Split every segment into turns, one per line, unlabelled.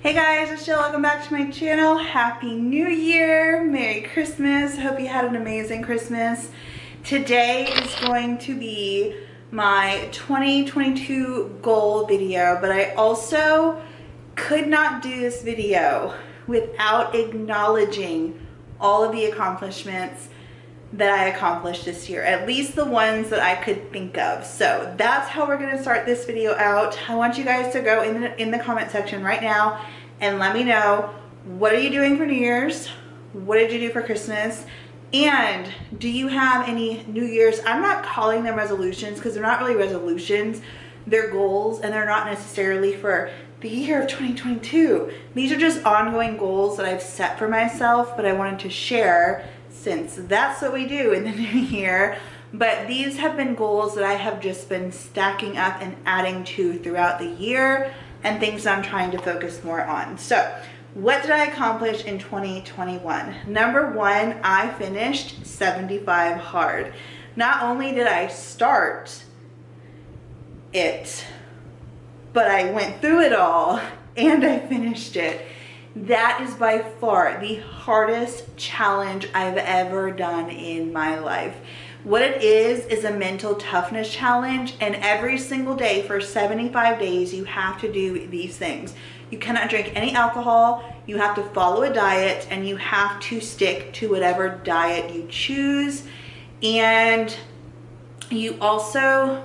Hey guys, it's Jill. Welcome back to my channel. Happy New Year. Merry Christmas. Hope you had an amazing Christmas. Today is going to be my 2022 goal video, but I also could not do this video without acknowledging all of the accomplishments that I accomplished this year, at least the ones that I could think of. So that's how we're gonna start this video out. I want you guys to go in the comment section right now and let me know, what are you doing for New Year's? What did you do for Christmas? And do you have any New Year's, I'm not calling them resolutions because they're not really resolutions, they're goals, and they're not necessarily for the year of 2022. These are just ongoing goals that I've set for myself, but I wanted to share since that's what we do in the new year. But these have been goals that I have just been stacking up and adding to throughout the year, and things I'm trying to focus more on. So what did I accomplish in 2021? Number one, I finished 75 hard. Not only did I start it, but I went through it all and I finished it. That is by far the hardest challenge I've ever done in my life. What it is a mental toughness challenge, and every single day for 75 days you have to do these things. You cannot drink any alcohol, you have to follow a diet, and you have to stick to whatever diet you choose. And you also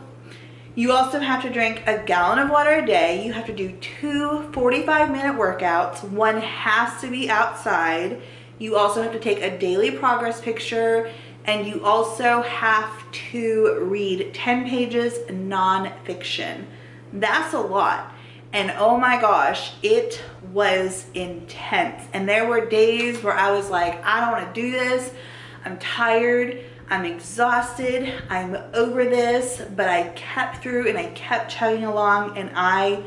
have to drink a gallon of water a day. You have to do 2 45-minute workouts. One has to be outside. You also have to take a daily progress picture, and you also have to read 10 pages nonfiction. That's a lot. And oh my gosh, it was intense. And there were days where I was like, I don't want to do this. I'm tired. I'm exhausted, I'm over this, but I kept through and I kept chugging along, and I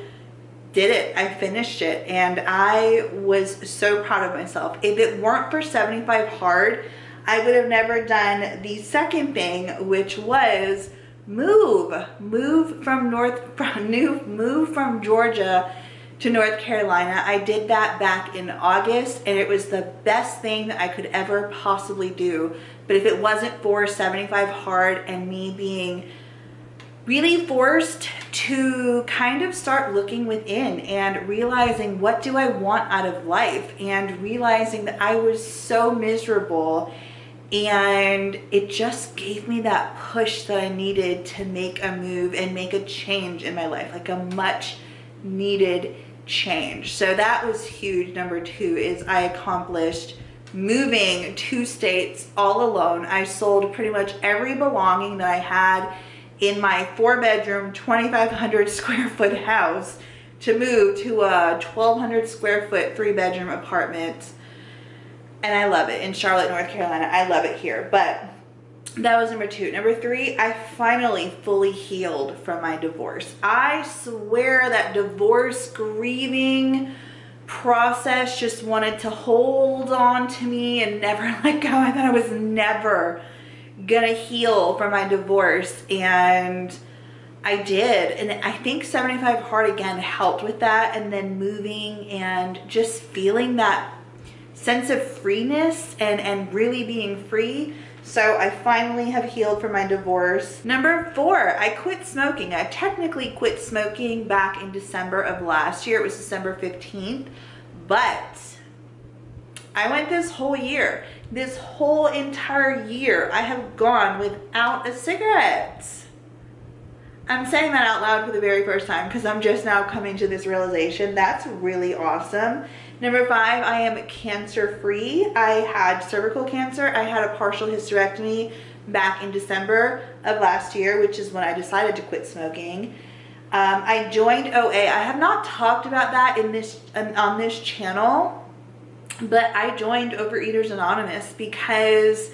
did it. I finished it, and I was so proud of myself. If it weren't for 75 hard, I would have never done the second thing, which was move from Georgia to North Carolina. I did that back in August, and it was the best thing that I could ever possibly do. But if it wasn't for 75 hard and me being really forced to kind of start looking within and realizing, what do I want out of life, and realizing that I was so miserable, and it just gave me that push that I needed to make a move and make a change in my life, like a much needed change. So that was huge. Number two is I accomplished moving 2 states all alone. I sold pretty much every belonging that I had in my 4-bedroom 2,500 square foot house to move to a 1,200 square foot 3-bedroom apartment. And I love it in Charlotte, North Carolina. I love it here. But that was number two. Number three, I finally fully healed from my divorce. I swear that divorce grieving process just wanted to hold on to me and never let go. I thought I was never gonna heal from my divorce, and I did. And I think 75 hard again helped with that, and then moving and just feeling that sense of freeness and really being free. So I finally have healed from my divorce. Number four, I quit smoking. I technically quit smoking back in December of last year. It was December 15th, but I went this whole year, this whole entire year, I have gone without a cigarette. I'm saying that out loud for the very first time because I'm just now coming to this realization. That's really awesome. Number five, I am cancer free. I had cervical cancer. I had a partial hysterectomy back in December of last year, which is when I decided to quit smoking. I joined OA. I have not talked about that on this channel, but I joined Overeaters Anonymous because,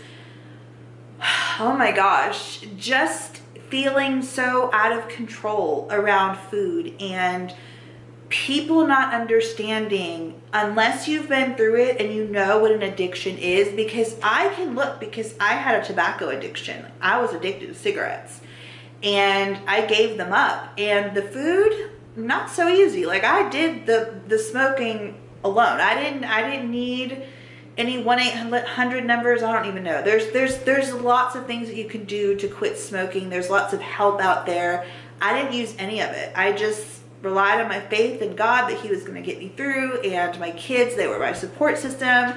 oh my gosh, just feeling so out of control around food, and people not understanding unless you've been through it and you know what an addiction is. Because I had a tobacco addiction. I was addicted to cigarettes, and I gave them up. And the food, not so easy. Like I did the smoking alone. I didn't need any 1-800 numbers. I don't even know. There's lots of things that you can do to quit smoking. There's lots of help out there. I didn't use any of it. I just relied on my faith in God that he was going to get me through, and my kids, they were my support system,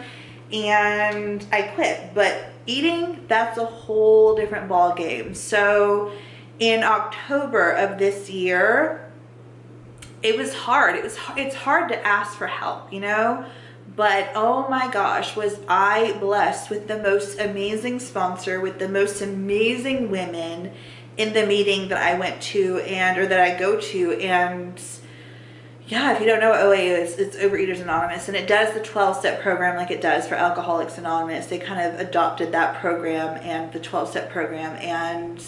and I quit. But eating, that's a whole different ball game. So in October of this year, it was hard. It's hard to ask for help, you know? But oh my gosh, was I blessed with the most amazing sponsor, with the most amazing women in the meeting that I went to or that I go to. And yeah, if you don't know what OA is, it's Overeaters Anonymous, and it does the 12-step program like it does for Alcoholics Anonymous. They kind of adopted that program and the 12-step program, and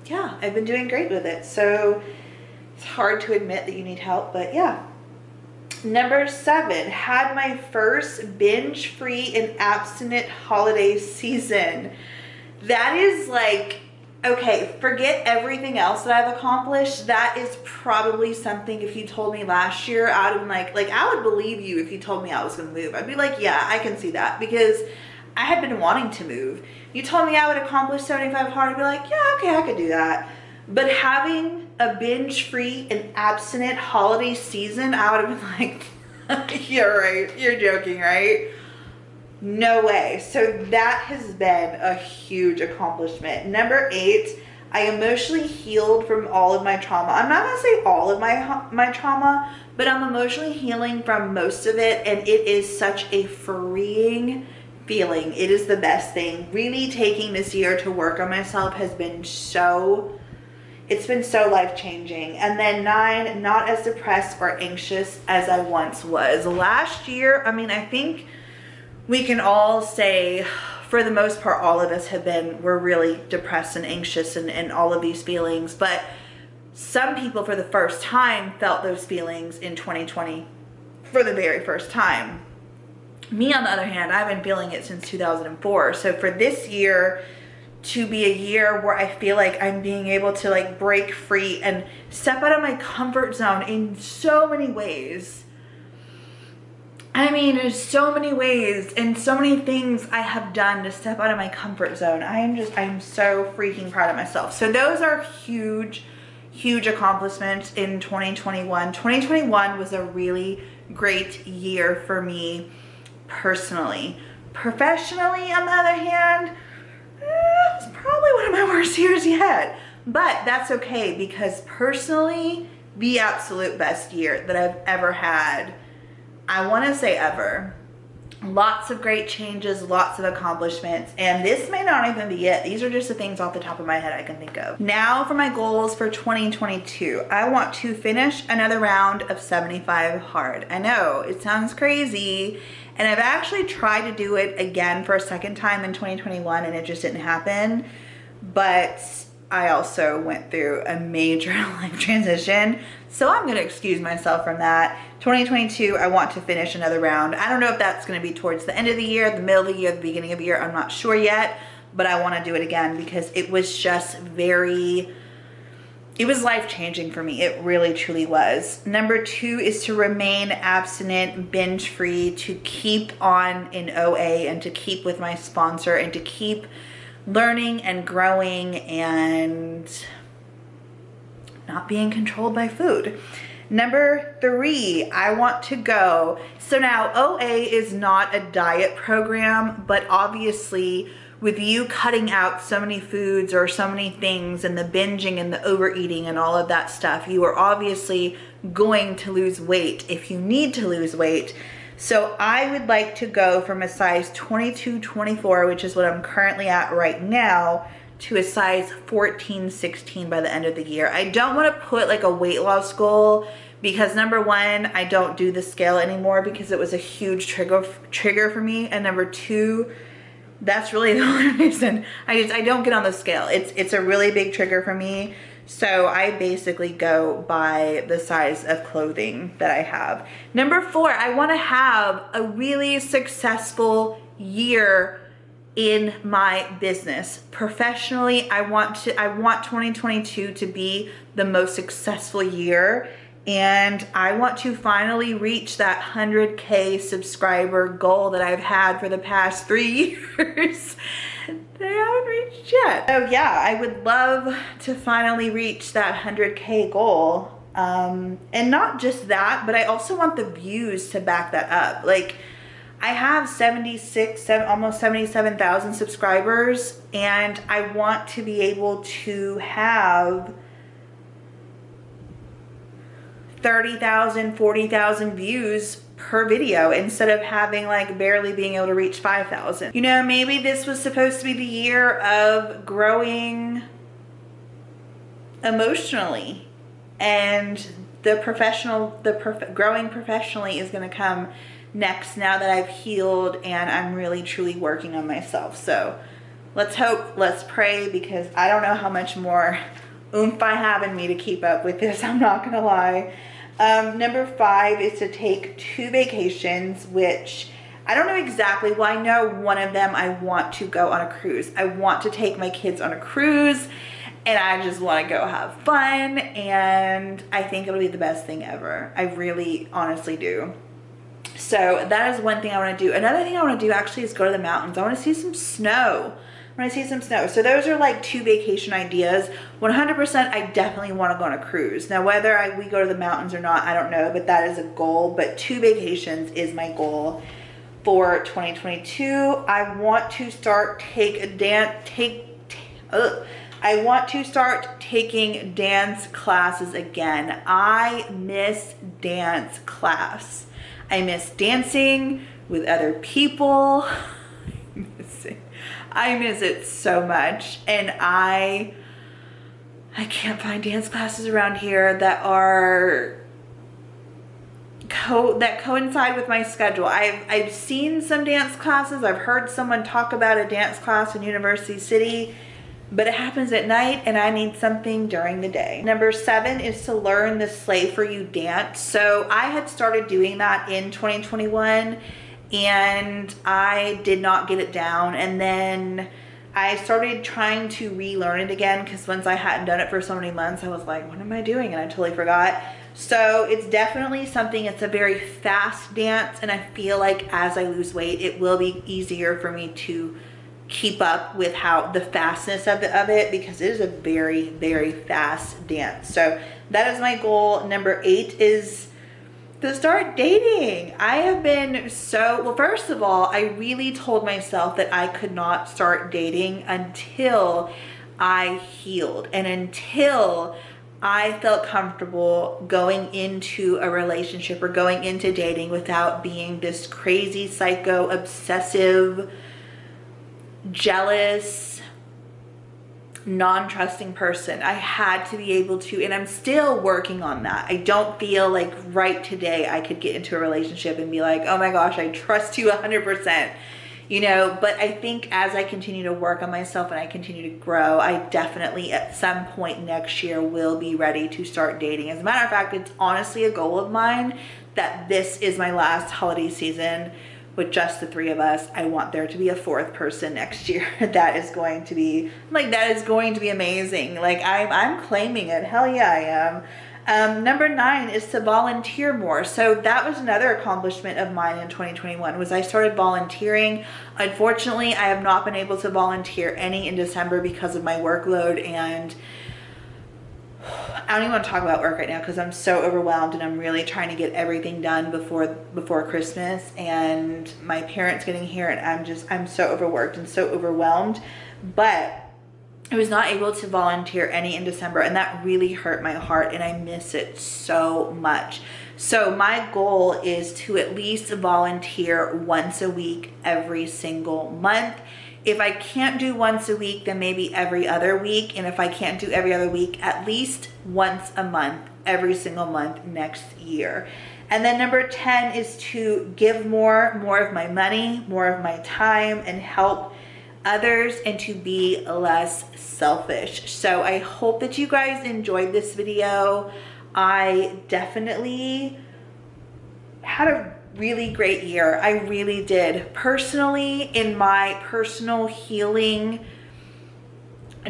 yeah, I've been doing great with it. So it's hard to admit that you need help, but yeah. Number 7, had my first binge-free and abstinent holiday season. That is like, okay, forget everything else that I've accomplished. That is probably something, if you told me last year, I would have been like I would believe you if you told me I was going to move. I'd be like, yeah, I can see that, because I had been wanting to move. You told me I would accomplish 75 hard, I'd be like, yeah, okay, I could do that. But having a binge-free and abstinent holiday season, I would have been like, you're right, you're joking, right? No way. So that has been a huge accomplishment. Number 8, I emotionally healed from all of my trauma. I'm not gonna say all of my trauma, but I'm emotionally healing from most of it, and it is such a freeing feeling. It is the best thing. Really taking this year to work on myself has been it's been so life-changing. And then 9, not as depressed or anxious as I once was. Last year, I mean, I think we can all say, for the most part, all of us we're really depressed and anxious and all of these feelings. But some people, for the first time, felt those feelings in 2020 for the very first time. Me, on the other hand, I've been feeling it since 2004. So for this year to be a year where I feel like I'm being able to like break free and step out of my comfort zone in so many ways. I mean, there's so many ways and so many things I have done to step out of my comfort zone. I'm so freaking proud of myself. So those are huge, huge accomplishments in 2021. 2021 was a really great year for me personally. Professionally, on the other hand, it was probably one of my worst years yet. But that's okay, because personally, the absolute best year that I've ever had. I want to say ever. Lots of great changes, lots of accomplishments, and this may not even be it. These are just the things off the top of my head I can think of. Now for my goals for 2022. I want to finish another round of 75 hard. I know, it sounds crazy, and I've actually tried to do it again for a second time in 2021 and it just didn't happen. But I also went through a major life transition, so I'm gonna excuse myself from that. 2022, I want to finish another round. I don't know if that's gonna be towards the end of the year, the middle of the year, the beginning of the year, I'm not sure yet, but I wanna do it again because it was just it was life-changing for me. It really, truly was. Number 2 is to remain abstinent, binge-free, to keep on in OA and to keep with my sponsor and to keep learning and growing and not being controlled by food. Number 3, I want to go. So now OA is not a diet program, but obviously with you cutting out so many foods or so many things and the binging and the overeating and all of that stuff, you are obviously going to lose weight if you need to lose weight. So I would like to go from a size 22, 24, which is what I'm currently at right now, to a size 14, 16 by the end of the year. I don't want to put like a weight loss goal because number 1, I don't do the scale anymore because it was a huge trigger for me. And number 2, that's really the only reason. I don't get on the scale. It's a really big trigger for me. So I basically go by the size of clothing that I have. Number 4, I want to have a really successful year in my business. Professionally, I want 2022 to be the most successful year. And I want to finally reach that 100K subscriber goal that I've had for the past 3 years. They haven't reached yet. So yeah, I would love to finally reach that 100K goal. And not just that, but I also want the views to back that up. Like, I have almost 77,000 subscribers, and I want to be able to have 30,000, 40,000 views per video instead of having like barely being able to reach 5,000. You know, maybe this was supposed to be the year of growing emotionally, and growing professionally is going to come next now that I've healed and I'm really truly working on myself. So let's hope, let's pray, because I don't know how much more oomph I have in me to keep up with this. I'm not gonna lie. Number 5 is to take 2 vacations, which I don't know exactly. Well, I know one of them I want to go on a cruise. I want to take my kids on a cruise, and I just want to go have fun, and I think it'll be the best thing ever. I really honestly do. So that is one thing I want to do. Another thing I want to do actually is go to the mountains. I want to see some snow. So those are like 2 vacation ideas. 100% I definitely want to go on a cruise. Now whether we go to the mountains or not, I don't know, but that is a goal. But 2 vacations is my goal for 2022. I want to start taking dance classes again. I miss dance class. I miss dancing with other people. I miss it so much, and I can't find dance classes around here that coincide with my schedule. I've seen some dance classes. I've heard someone talk about a dance class in University City, but it happens at night and I need something during the day. Number 7 is to learn the Slay For You dance. So I had started doing that in 2021 and I did not get it down. And then I started trying to relearn it again, because once I hadn't done it for so many months, I was like, what am I doing? And I totally forgot. So it's definitely something, it's a very fast dance, and I feel like as I lose weight, it will be easier for me to keep up with the fastness of it, because it is a very, very fast dance. So that is my goal. Number 8 is to start dating. I have been well, first of all, I really told myself that I could not start dating until I healed and until I felt comfortable going into a relationship or going into dating without being this crazy, psycho, obsessive, jealous, non-trusting person. I had to be able to, and I'm still working on that. I don't feel like right today I could get into a relationship and be like, oh my gosh, I trust you 100%, you know. But I think as I continue to work on myself and I continue to grow, I definitely at some point next year will be ready to start dating. As a matter of fact, it's honestly a goal of mine that this is my last holiday season with just the 3 of us. I want there to be a 4th person next year. That is going to be amazing. Like I'm claiming it. Hell yeah, I am. Number 9 is to volunteer more. So that was another accomplishment of mine in 2021, was I started volunteering. Unfortunately, I have not been able to volunteer any in December because of my workload, and I don't even want to talk about work right now because I'm so overwhelmed, and I'm really trying to get everything done before Christmas, and my parents getting here, and I'm so overworked and so overwhelmed. But I was not able to volunteer any in December, and that really hurt my heart, and I miss it so much. So my goal is to at least volunteer once a week every single month. If I can't do once a week, then maybe every other week. And if I can't do every other week, at least once a month, every single month next year. And then number 10 is to give more of my money, more of my time, and help others, and to be less selfish. So I hope that you guys enjoyed this video. I definitely had a really great year. I really did. Personally, in my personal healing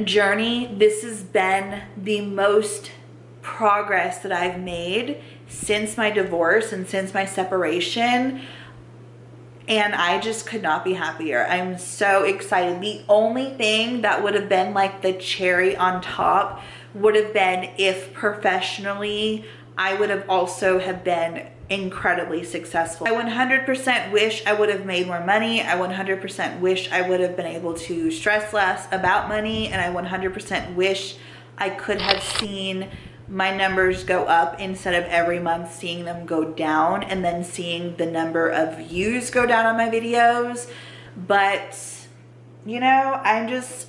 journey, this has been the most progress that I've made since my divorce and since my separation, and I just could not be happier. I'm so excited. The only thing that would have been like the cherry on top would have been if professionally I would have also have been incredibly successful. I 100% wish I would have made more money. I 100% wish I would have been able to stress less about money, and I 100% wish I could have seen my numbers go up instead of every month seeing them go down and then seeing the number of views go down on my videos. But you know, I'm just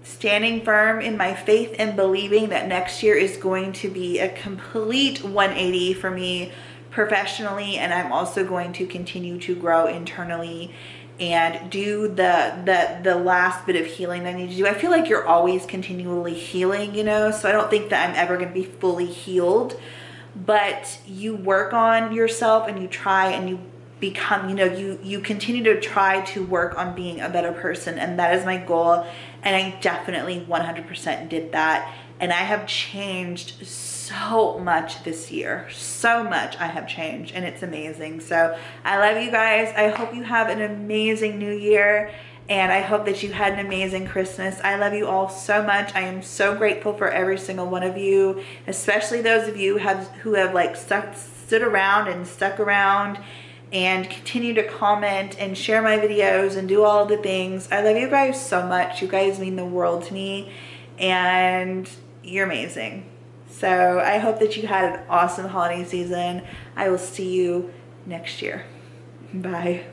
standing firm in my faith and believing that next year is going to be a complete 180 for me professionally, and I'm also going to continue to grow internally and do the last bit of healing I need to do. I feel like you're always continually healing, you know, so I don't think that I'm ever going to be fully healed, but you work on yourself and you try and you become, you know, you continue to try to work on being a better person, and that is my goal, and I definitely 100% did that. And I have changed so much this year. So much I have changed, and it's amazing. So I love you guys. I hope you have an amazing new year, and I hope that you had an amazing Christmas. I love you all so much. I am so grateful for every single one of you, especially those of you who have like stood around and stuck around and continue to comment and share my videos and do all the things. I love you guys so much. You guys mean the world to me, and you're amazing. So I hope that you had an awesome holiday season. I will see you next year. Bye.